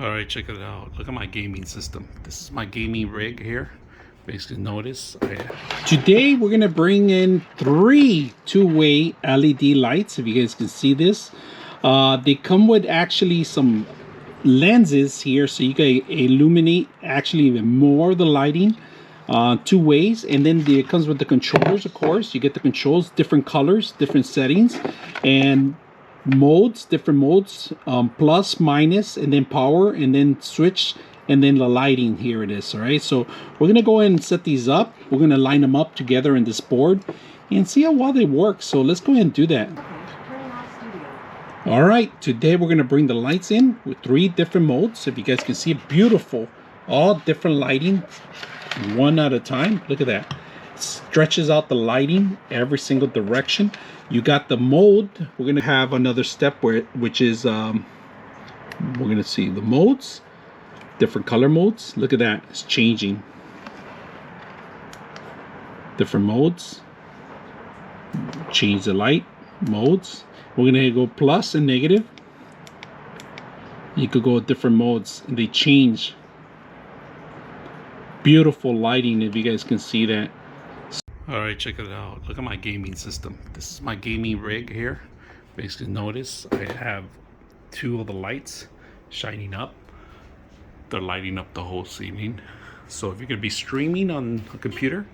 All right, check it out. Look at my gaming system. This is my gaming rig here. Basically, notice today we're gonna bring in 3 two-way LED lights. If you guys can see this, they come with actually some lenses here, so you can illuminate actually even more of the lighting. 2 ways, and then it comes with the controllers. Of course, you get the controls, different colors, different settings, and modes, different modes, plus, minus, and then power, and then switch, and then the lighting. Here it is. All right, so we're gonna go ahead and set these up. We're gonna line them up together in this board and see how well they work. So let's go ahead and do that. All right, today we're gonna bring the lights in with 3 different modes. If you guys can see, beautiful, all different lighting, one at a time. Look at that. Stretches out the lighting every single direction. You got the mode. We're gonna have another step which is we're gonna see the modes, different color modes. Look at that, it's changing. Different modes. Change the light modes. We're gonna go plus and negative. You could go with different modes and they change. Beautiful lighting, if you guys can see that. All right, check it out. Look at my gaming system. This is my gaming rig here. Basically, notice I have 2 of the lights shining up. They're lighting up the whole ceiling. So if you're gonna be streaming on a computer,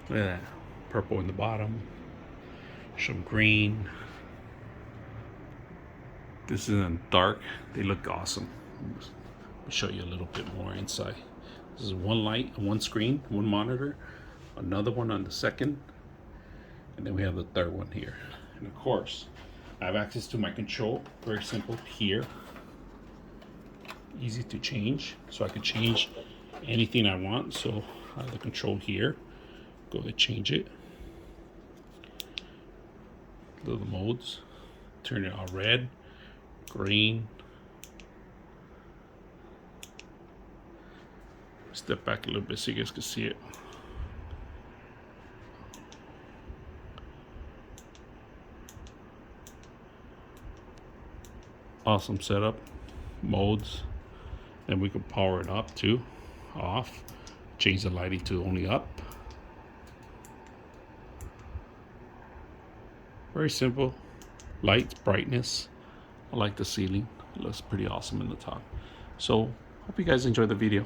look at that. Purple in the bottom, some green. This isn't dark. They look awesome. I'll show you a little bit more inside. This is one light, one screen, one monitor, another one on the second, and then we have the third one here. And of course, I have access to my control. Very simple here. Easy to change, so I can change anything I want. So I have the control here. Go ahead, change it. Little modes. Turn it on red, green. Step back a little bit so you guys can see it. Awesome setup. Modes. Then we can power it up too. Off. Change the lighting to only up. Very simple. Light, brightness. I like the ceiling. It looks pretty awesome in the top. So hope you guys enjoy the video.